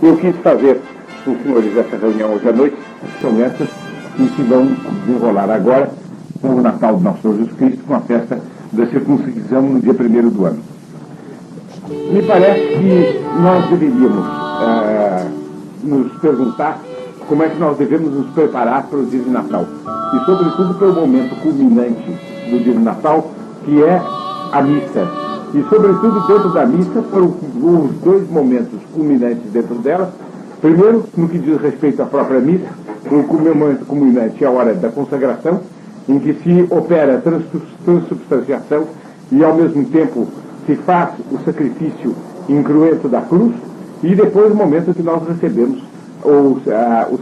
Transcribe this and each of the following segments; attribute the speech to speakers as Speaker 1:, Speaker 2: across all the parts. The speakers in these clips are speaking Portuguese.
Speaker 1: Eu quis fazer com os senhores essa reunião hoje à noite, são essas que se vão desenrolar agora com o Natal do Nosso Senhor Jesus Cristo, com a festa da circuncisão no dia 1º do ano. Me parece que nós deveríamos nos perguntar como é que nós devemos nos preparar para o dia de Natal. E, sobretudo, para o momento culminante do dia de Natal, que é a missa. E, sobretudo, dentro da missa, para os dois momentos culminantes dentro dela. Primeiro, no que diz respeito à própria missa, o momento culminante é a hora da consagração, em que se opera a transubstanciação e, ao mesmo tempo, se faz o sacrifício incruento da cruz, e depois o momento que nós recebemos o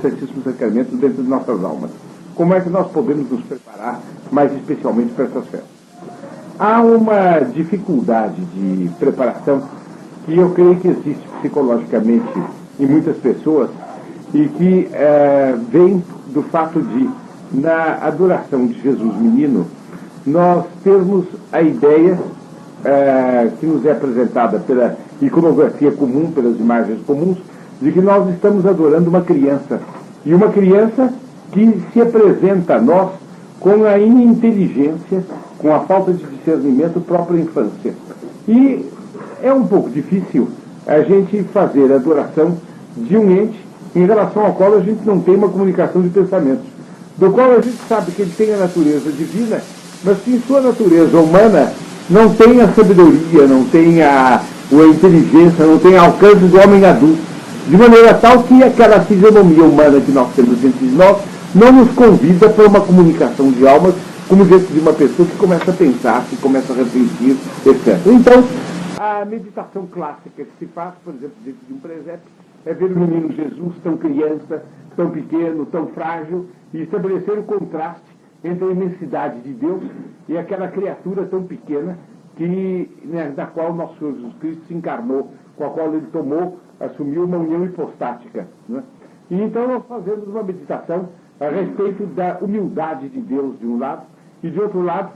Speaker 1: Santíssimo Sacramento dentro de nossas almas. Como é que nós podemos nos preparar, mais especialmente para essas festas? Há uma dificuldade de preparação que eu creio que existe psicologicamente em muitas pessoas e que vem do fato de, na adoração de Jesus Menino, nós termos a ideia que nos é apresentada pela iconografia comum, pelas imagens comuns, de que nós estamos adorando uma criança. E uma criança que se apresenta a nós com a ininteligência, com a falta de discernimento própria infância. E é um pouco difícil a gente fazer a adoração de um ente em relação ao qual a gente não tem uma comunicação de pensamentos, do qual a gente sabe que ele tem a natureza divina, mas que em sua natureza humana não tem a sabedoria, não tem a inteligência, não tem alcance do homem adulto. De maneira tal que aquela fisionomia humana que nós temos dentro de nós não nos convida para uma comunicação de almas, como diante de uma pessoa que começa a pensar, que começa a refletir, etc. Então, a meditação clássica que se faz, por exemplo, dentro de um presépio, é ver o menino Jesus tão criança, tão pequeno, tão frágil, e estabelecer o contraste entre a imensidade de Deus e aquela criatura tão pequena da qual nosso Senhor Jesus Cristo se encarnou, com a qual ele assumiu uma união hipostática. Né? E então nós fazemos uma meditação a respeito da humildade de Deus de um lado, e de outro lado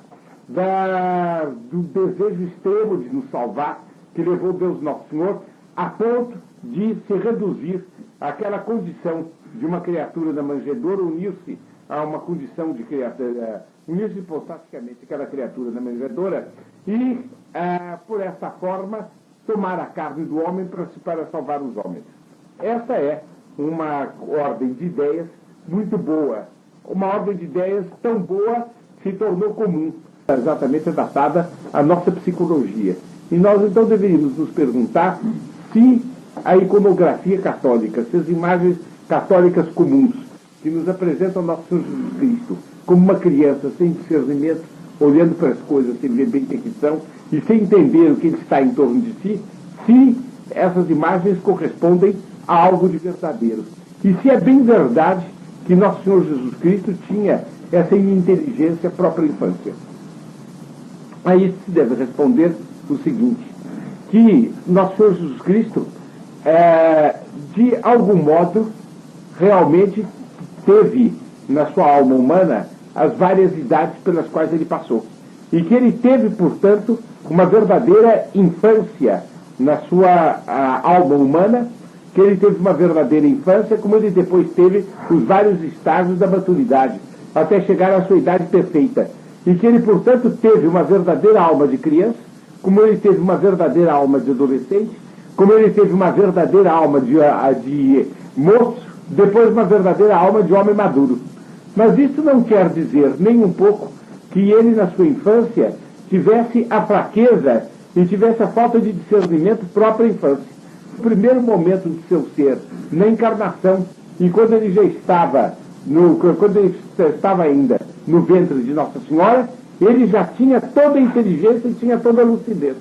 Speaker 1: do desejo extremo de nos salvar, que levou Deus Nosso Senhor a ponto de se reduzir àquela condição de uma criatura da manjedoura, unir-se a uma condição de criatura, unir-se hipostaticamente àquela criatura da manjedoura e, por essa forma, tomar a carne do homem para salvar os homens. Essa é uma ordem de ideias muito boa. Uma ordem de ideias tão boa que se tornou comum, exatamente adaptada à nossa psicologia. E nós, então, deveríamos nos perguntar se a iconografia católica, se as imagens católicas comuns, que nos apresentam nosso Senhor Jesus Cristo como uma criança sem discernimento, olhando para as coisas sem ver bem o que são e sem entender o que está em torno de si, se essas imagens correspondem a algo de verdadeiro. E se é bem verdade que nosso Senhor Jesus Cristo tinha essa inteligência própria infância. A isso se deve responder o seguinte, que nosso Senhor Jesus Cristo, de algum modo, realmente teve na sua alma humana as várias idades pelas quais ele passou. E que ele teve, portanto, uma verdadeira infância na sua alma humana, que ele teve uma verdadeira infância, como ele depois teve os vários estágios da maturidade, até chegar à sua idade perfeita. E que ele, portanto, teve uma verdadeira alma de criança, como ele teve uma verdadeira alma de adolescente, como ele teve uma verdadeira alma de moço, depois uma verdadeira alma de homem maduro. Mas isso não quer dizer nem um pouco que ele, na sua infância, tivesse a fraqueza e tivesse a falta de discernimento própria infância. No primeiro momento de seu ser, na encarnação, e quando ele já estava, ainda no ventre de Nossa Senhora, ele já tinha toda a inteligência e tinha toda a lucidez.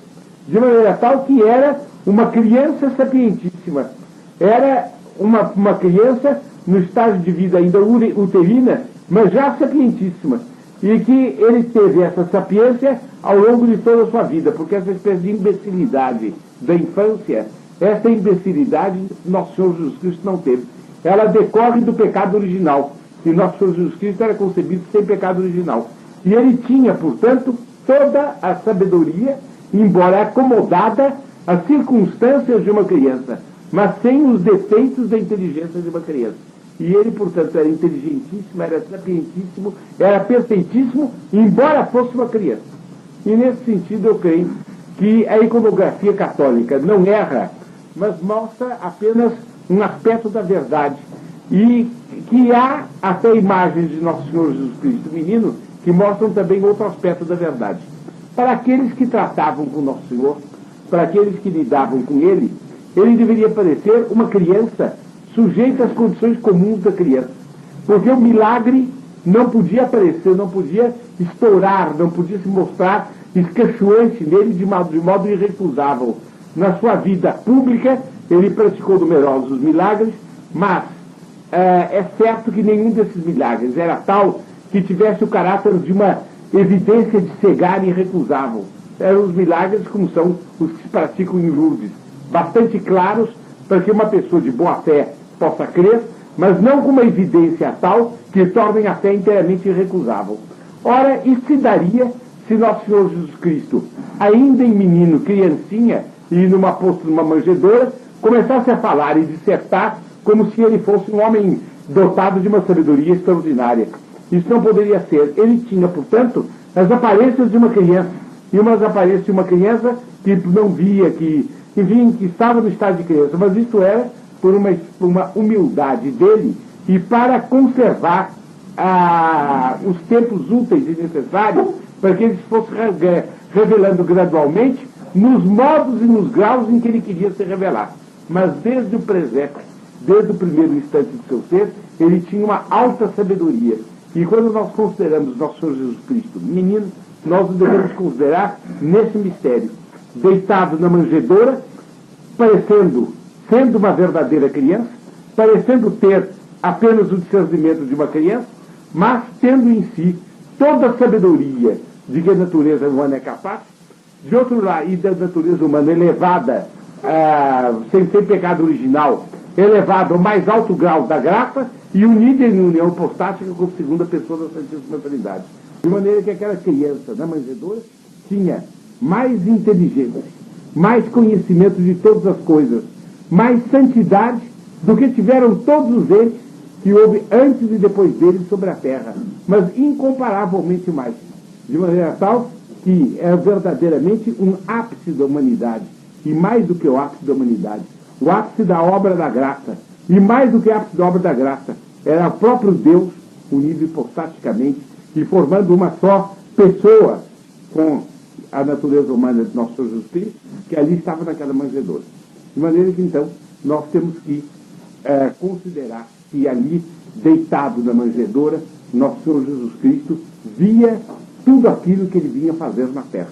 Speaker 1: De maneira tal que era uma criança sapientíssima. Era uma criança no estágio de vida ainda uterina, mas já sapientíssima. E que ele teve essa sapiência ao longo de toda a sua vida, porque essa espécie de imbecilidade da infância, essa imbecilidade nosso Senhor Jesus Cristo não teve. Ela decorre do pecado original. E nosso Senhor Jesus Cristo era concebido sem pecado original. E ele tinha, portanto, toda a sabedoria, embora acomodada às circunstâncias de uma criança.
Speaker 2: mas sem os defeitos da inteligência de uma criança. E ele, portanto, era inteligentíssimo, era sapientíssimo, era perfeitíssimo, embora fosse uma criança. E nesse sentido eu creio que a iconografia católica não erra, mas mostra apenas um aspecto da verdade. E que há até imagens de Nosso Senhor Jesus Cristo menino que mostram também outro aspecto da verdade. Para aqueles que tratavam com Nosso Senhor, para aqueles que lidavam com ele deveria parecer uma criança sujeita às condições comuns da criança. Porque o milagre não podia aparecer, não podia estourar, não podia se mostrar escachuante nele de modo irrecusável. Na sua vida pública, ele praticou numerosos milagres, mas é certo que nenhum desses milagres era tal que tivesse o caráter de uma evidência de cegar irrecusável. Eram os milagres como são os que se praticam em Lourdes, bastante claros para que uma pessoa de boa fé possa crer, mas não com uma evidência tal que tornem a fé inteiramente irrecusável. Ora, isso se daria se Nosso Senhor Jesus Cristo, ainda em menino, criancinha, e numa manjedoura, começasse a falar e dissertar como se ele fosse um homem dotado de uma sabedoria extraordinária. Isso não poderia ser. Ele tinha, portanto, as aparências de uma criança, e umas aparências de uma criança que não via, que, enfim, que estava no estado de criança, mas isso era por uma humildade dele e para conservar os tempos úteis e necessários para que ele se fosse revelando gradualmente nos modos e nos graus em que ele queria se revelar. Mas desde o presépio, desde o primeiro instante do seu ser, ele tinha uma alta sabedoria. E quando nós consideramos Nosso Senhor Jesus Cristo menino, nós o devemos considerar nesse mistério, deitado na manjedoura, sendo uma verdadeira criança, parecendo ter apenas o discernimento de uma criança, mas tendo em si toda a sabedoria de que a natureza humana é capaz, de outro lado, e da natureza humana elevada, sem pecado original, elevado ao mais alto grau da graça e unida em união hipostática com a segunda pessoa da Santíssima Trindade. De maneira que aquela criança na manjedoura tinha mais inteligência, mais conhecimento de todas as coisas, mais santidade do que tiveram todos eles que houve antes e depois dele sobre a terra, mas incomparavelmente mais. De maneira tal que é verdadeiramente um ápice da humanidade, e mais do que o ápice da humanidade, o ápice da obra da graça, e mais do que o ápice da obra da graça, era o próprio Deus unido hipostaticamente e formando uma só pessoa com a natureza humana de Nosso Senhor Jesus Cristo, que ali estava naquela manjedoura. De maneira que, então, nós temos que considerar que ali, deitado na manjedoura, Nosso Senhor Jesus Cristo via tudo aquilo que ele vinha fazer na terra.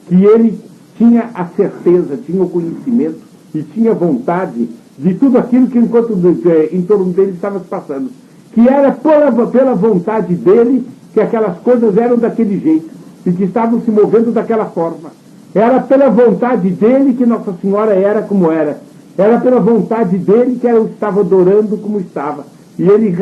Speaker 2: Que ele tinha a certeza, tinha o conhecimento e tinha vontade de tudo aquilo que em torno dele estava se passando. Que era pela vontade dele que aquelas coisas eram daquele jeito e que estavam se movendo daquela forma. Era pela vontade dele que Nossa Senhora era como era. Era pela vontade dele que ela estava adorando como estava. E ele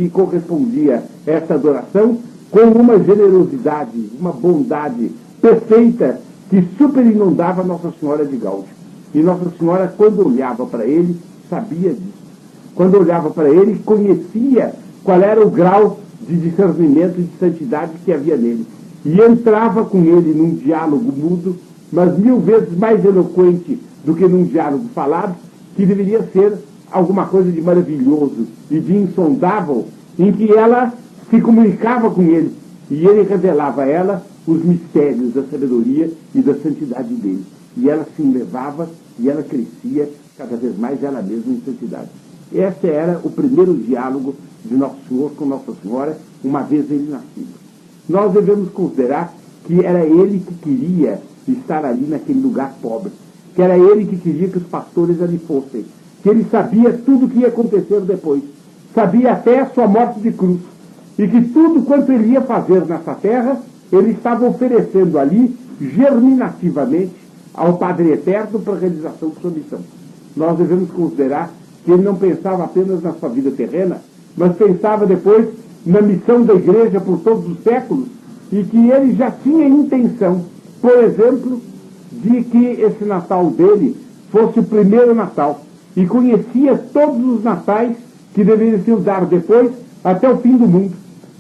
Speaker 2: correspondia a essa adoração com uma generosidade, uma bondade perfeita que superinundava Nossa Senhora de Gáudio. E Nossa Senhora, quando olhava para ele, sabia disso. Quando olhava para ele, conhecia qual era o grau de discernimento e de santidade que havia nele. E entrava com ele num diálogo mudo, mas 1000 vezes mais eloquente do que num diálogo falado, que deveria ser alguma coisa de maravilhoso e de insondável, em que ela se comunicava com ele, e ele revelava a ela os mistérios da sabedoria e da santidade dele. E ela se elevava e ela crescia cada vez mais ela mesma em santidade. Esse era o primeiro diálogo de Nosso Senhor com Nossa Senhora, uma vez ele nascido. Nós devemos considerar que era ele que queria estar ali naquele lugar pobre, que era ele que queria que os pastores ali fossem, que ele sabia tudo o que ia acontecer depois, sabia até a sua morte de cruz, e que tudo quanto ele ia fazer nessa terra, ele estava oferecendo ali, germinativamente, ao Padre Eterno para a realização de sua missão. Nós devemos considerar que ele não pensava apenas na sua vida terrena, mas pensava depois na missão da igreja por todos os séculos, e que ele já tinha intenção, por exemplo, de que esse Natal dele fosse o primeiro Natal, e conhecia todos os natais que deveriam se dar depois até o fim do mundo.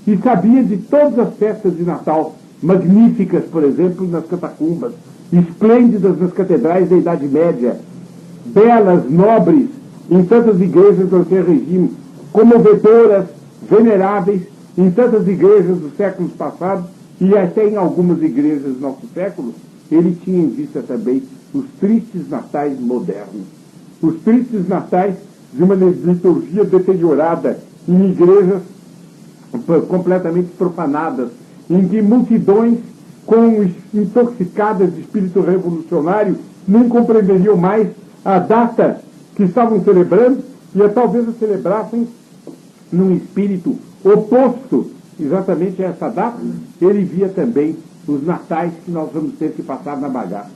Speaker 2: E sabia de todas as festas de Natal, magníficas, por exemplo, nas catacumbas, esplêndidas nas catedrais da Idade Média, belas, nobres, em tantas igrejas do Ancien Regime, comovedoras, veneráveis, em tantas igrejas dos séculos passados e até em algumas igrejas do nosso século. Ele tinha em vista também os tristes natais modernos, os tristes natais de uma liturgia deteriorada em igrejas completamente profanadas, em que multidões intoxicadas de espírito revolucionário nem compreenderiam mais a data que estavam celebrando e talvez a celebrassem num espírito oposto exatamente a essa data. Ele via também os natais que nós vamos ter que passar na bagaça.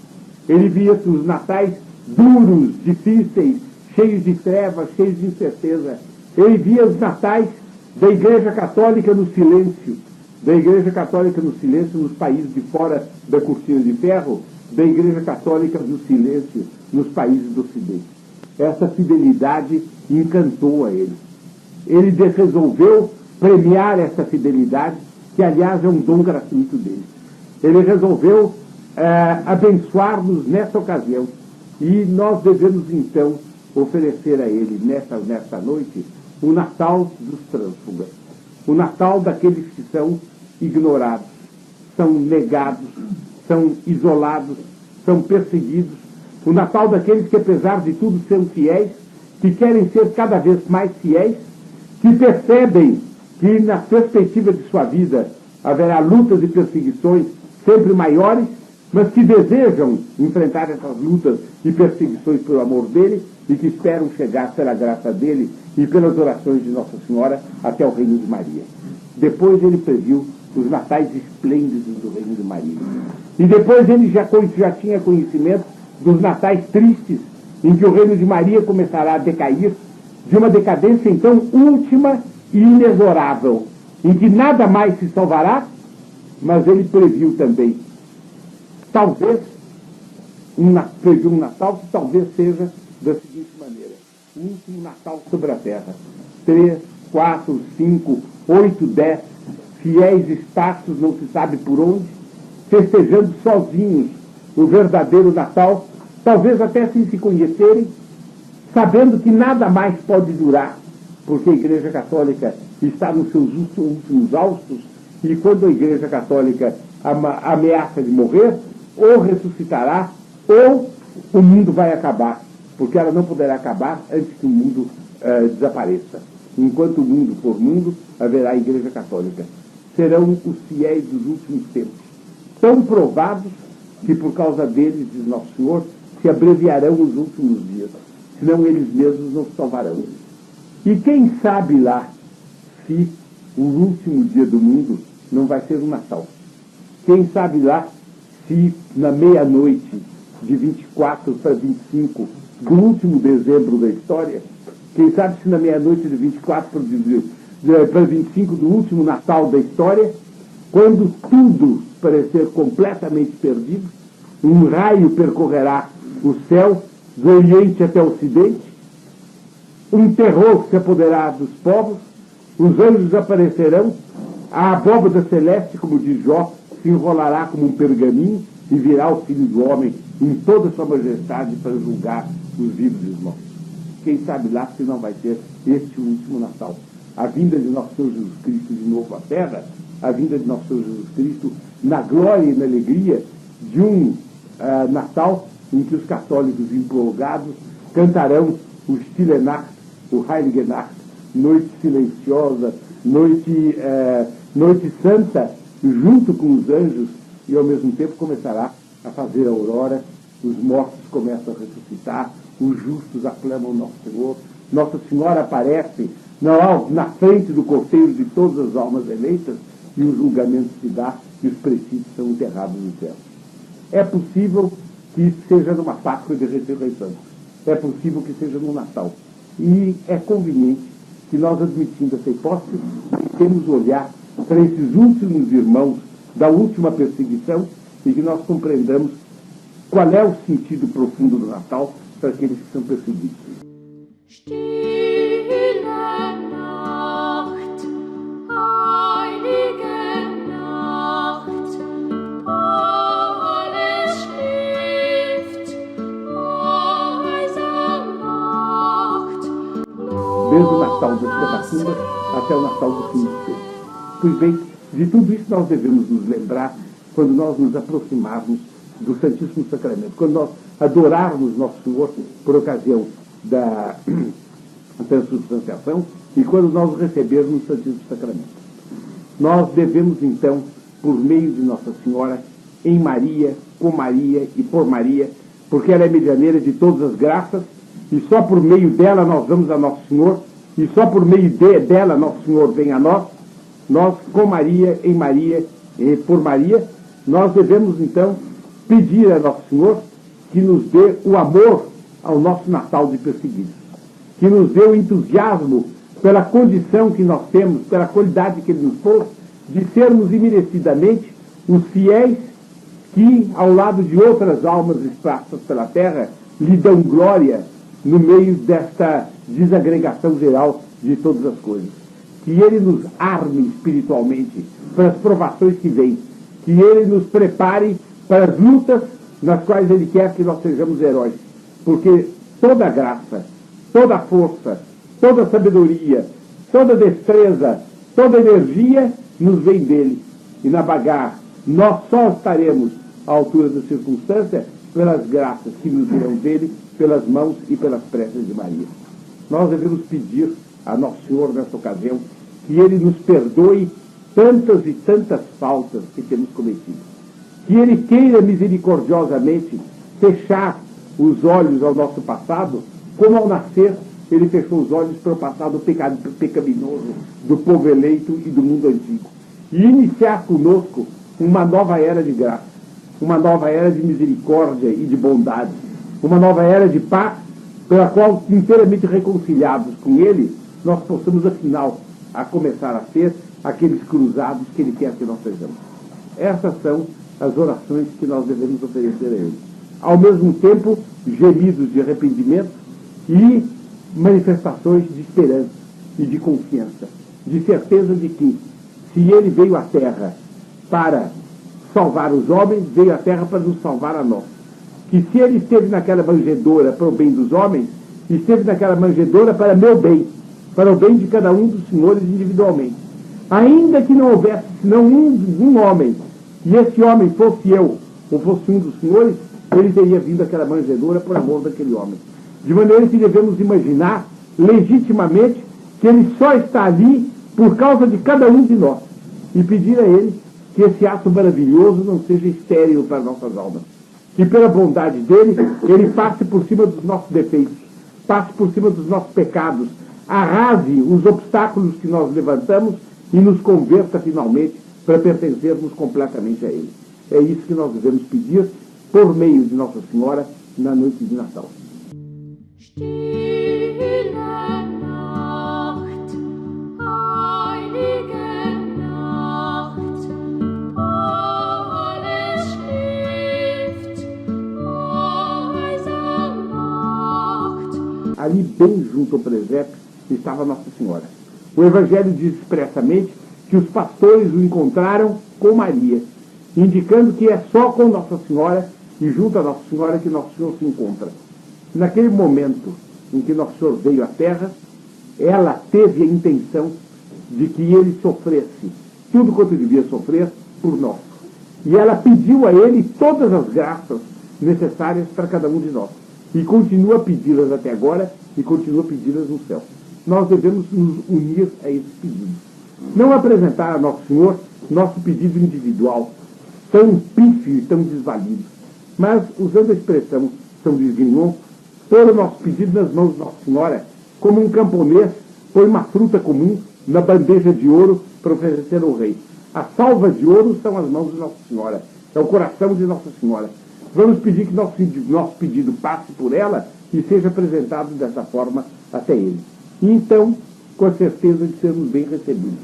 Speaker 2: Ele via os natais duros, difíceis, cheios de trevas, cheios de incerteza. Ele via os natais da Igreja Católica no silêncio, da Igreja Católica no silêncio nos países de fora da cortina de ferro, da Igreja Católica no silêncio nos países do Ocidente. Essa fidelidade encantou a ele. Ele resolveu premiar essa fidelidade, que aliás é um dom gratuito dele. Ele resolveu abençoar-nos nessa ocasião. E nós devemos então oferecer a ele nesta noite o Natal dos trânsfugas, o Natal daqueles que são ignorados, são negados, são isolados, são perseguidos, o Natal daqueles que apesar de tudo são fiéis, que querem ser cada vez mais fiéis, que percebem que na perspectiva de sua vida haverá lutas e perseguições sempre maiores, mas que desejam enfrentar essas lutas e perseguições pelo amor dele e que esperam chegar pela graça dele e pelas orações de Nossa Senhora até o reino de Maria. Depois ele previu os natais esplêndidos do reino de Maria. E depois ele já tinha conhecimento dos natais tristes, em que o reino de Maria começará a decair, de uma decadência então última e inexorável, em que nada mais se salvará, mas ele previu também, talvez, previu um Natal que talvez seja da seguinte maneira: o último Natal sobre a terra. 3, 4, 5, 8, 10 fiéis esparsos, não se sabe por onde, festejando sozinhos o verdadeiro Natal, talvez até sem se conhecerem, sabendo que nada mais pode durar, porque a Igreja Católica está nos seus últimos haustos, e quando a Igreja Católica ameaça de morrer, ou ressuscitará, ou o mundo vai acabar, porque ela não poderá acabar antes que o mundo desapareça. Enquanto o mundo for mundo, haverá a Igreja Católica. Serão os fiéis dos últimos tempos, tão provados que por causa deles, diz Nosso Senhor, se abreviarão os últimos dias, senão eles mesmos não se salvarão. E quem sabe lá se o último dia do mundo não vai ser um Natal? Quem sabe lá se na meia-noite de 24 para 25 do último dezembro da história, quem sabe se na meia-noite de 24 para 25 do último Natal da história, quando tudo parecer completamente perdido, um raio percorrerá o céu do Oriente até o Ocidente, um terror se apoderará dos povos, os anjos aparecerão, a abóbada celeste, como diz Jó, se enrolará como um pergaminho e virá o Filho do Homem em toda a sua majestade para julgar os vivos e os mortos. Quem sabe lá se não vai ser este o último Natal. A vinda de Nosso Senhor Jesus Cristo de novo à Terra, a vinda de Nosso Senhor Jesus Cristo na glória e na alegria de um Natal em que os católicos empolgados cantarão o Stille Nacht, o Heilige Nacht, noite silenciosa, noite santa, junto com os anjos, e ao mesmo tempo começará a fazer a aurora, os mortos começam a ressuscitar, os justos aclamam Nosso Senhor, Nossa Senhora aparece na frente do cortejo de todas as almas eleitas, e o julgamento se dá e os presídios são enterrados no céu. É possível que seja numa Páscoa de ressurreição, é possível que seja no Natal, e é conveniente que nós, admitindo essa hipótese, temos olhar para esses últimos irmãos da última perseguição e que nós compreendamos qual é o sentido profundo do Natal para aqueles que são perseguidos.
Speaker 3: Stille Nacht, heilige Nacht, alles schläft, einsam wacht.
Speaker 2: Desde o Natal das Catacumbas até o Natal do fim do século. Pois bem, de tudo isso nós devemos nos lembrar quando nós nos aproximarmos do Santíssimo Sacramento, quando nós adorarmos Nosso Senhor por ocasião da transubstanciação e quando nós o recebermos no Santíssimo Sacramento. Nós devemos, então, por meio de Nossa Senhora, em Maria, com Maria e por Maria, porque ela é medianeira de todas as graças, e só por meio dela nós vamos a Nosso Senhor, e só por meio dela Nosso Senhor vem a nós. Nós, com Maria, em Maria e por Maria, nós devemos, então, pedir a Nosso Senhor que nos dê o amor ao nosso Natal de perseguidos, que nos dê o entusiasmo pela condição que nós temos, pela qualidade que Ele nos pôs, de sermos imerecidamente os fiéis que, ao lado de outras almas esparsas pela terra, lhe dão glória no meio desta desagregação geral de todas as coisas. Que Ele nos arme espiritualmente para as provações que vêm, que Ele nos prepare para as lutas nas quais Ele quer que nós sejamos heróis, porque toda graça, toda força, toda sabedoria, toda destreza, toda energia nos vem dele. E na bagarra nós só estaremos à altura da circunstância pelas graças que nos virão dele, pelas mãos e pelas preces de Maria. Nós devemos pedir a Nosso Senhor nesta ocasião que Ele nos perdoe tantas e tantas faltas que temos cometido. Que Ele queira misericordiosamente fechar os olhos ao nosso passado, como ao nascer Ele fechou os olhos para o passado pecaminoso do povo eleito e do mundo antigo. E iniciar conosco uma nova era de graça, uma nova era de misericórdia e de bondade, uma nova era de paz, pela qual, inteiramente reconciliados com Ele, nós possamos, afinal, a começar a ser aqueles cruzados que Ele quer que nós sejamos. Essas são as orações que nós devemos oferecer a Ele. Ao mesmo tempo, gemidos de arrependimento e manifestações de esperança e de confiança, de certeza de que, se Ele veio à Terra para salvar os homens, veio à Terra para nos salvar a nós. Que se Ele esteve naquela manjedoura para o bem dos homens, esteve naquela manjedoura para meu bem, para o bem de cada um dos senhores individualmente. Ainda que não houvesse senão um homem, e esse homem fosse eu, ou fosse um dos senhores, Ele teria vindo àquela manjedoura por amor daquele homem. De maneira que devemos imaginar legitimamente que Ele só está ali por causa de cada um de nós, e pedir a Ele que esse ato maravilhoso não seja estéril para nossas almas. Que pela bondade dEle, Ele passe por cima dos nossos defeitos, passe por cima dos nossos pecados, arrase os obstáculos que nós levantamos e nos converta finalmente para pertencermos completamente a Ele. É isso que nós devemos pedir por meio de Nossa Senhora na noite de Natal.
Speaker 3: Stille Nacht, heilige Nacht, alles schläft, einsam wacht.
Speaker 2: Ali, bem junto ao presépio, estava Nossa Senhora. O Evangelho diz expressamente que os pastores o encontraram com Maria, indicando que é só com Nossa Senhora e junto a Nossa Senhora que Nosso Senhor se encontra. Naquele momento em que Nosso Senhor veio à Terra, ela teve a intenção de que Ele sofresse tudo quanto devia sofrer por nós. E ela pediu a Ele todas as graças necessárias para cada um de nós. E continua a pedi-las até agora e continua a pedi-las no céu. Nós devemos nos unir a esses pedidos. Não apresentar a Nosso Senhor nosso pedido individual, tão pífio e tão desvalido, mas, usando a expressão São Luís Guignon, pôr o nosso pedido nas mãos de Nossa Senhora, como um camponês põe uma fruta comum na bandeja de ouro para oferecer ao rei. As salvas de ouro são as mãos de Nossa Senhora, é o coração de Nossa Senhora. Vamos pedir que nosso pedido passe por ela e seja apresentado dessa forma até Ele. E então, com a certeza de sermos bem recebidos,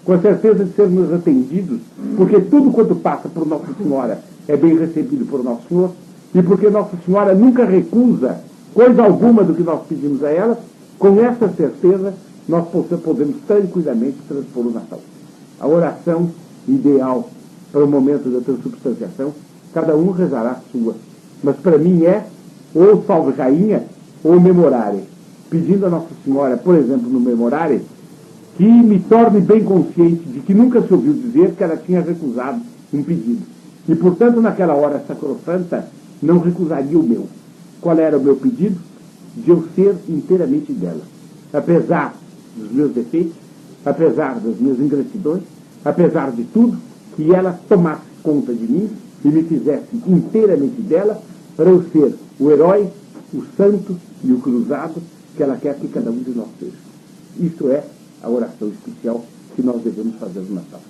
Speaker 2: com a certeza de sermos atendidos, porque tudo quanto passa por Nossa Senhora é bem recebido por Nosso Senhor, e porque Nossa Senhora nunca recusa coisa alguma do que nós pedimos a ela, Com essa certeza, nós podemos tranquilamente transpor o Natal. A oração ideal para o momento da transubstanciação, cada um rezará a sua. Mas para mim é ou Salve Rainha ou Memorare. Pedindo a Nossa Senhora, por exemplo, no Memorare, que me torne bem consciente de que nunca se ouviu dizer que ela tinha recusado um pedido. E, portanto, naquela hora sacrosanta, não recusaria o meu. Qual era o meu pedido? De eu ser inteiramente dela. Apesar dos meus defeitos, apesar das minhas ingratidões, apesar de tudo, que ela tomasse conta de mim e me fizesse inteiramente dela, para eu ser o herói, o santo e o cruzado que ela quer que cada um de nós seja. Isso é a oração especial que nós devemos fazer no Natal.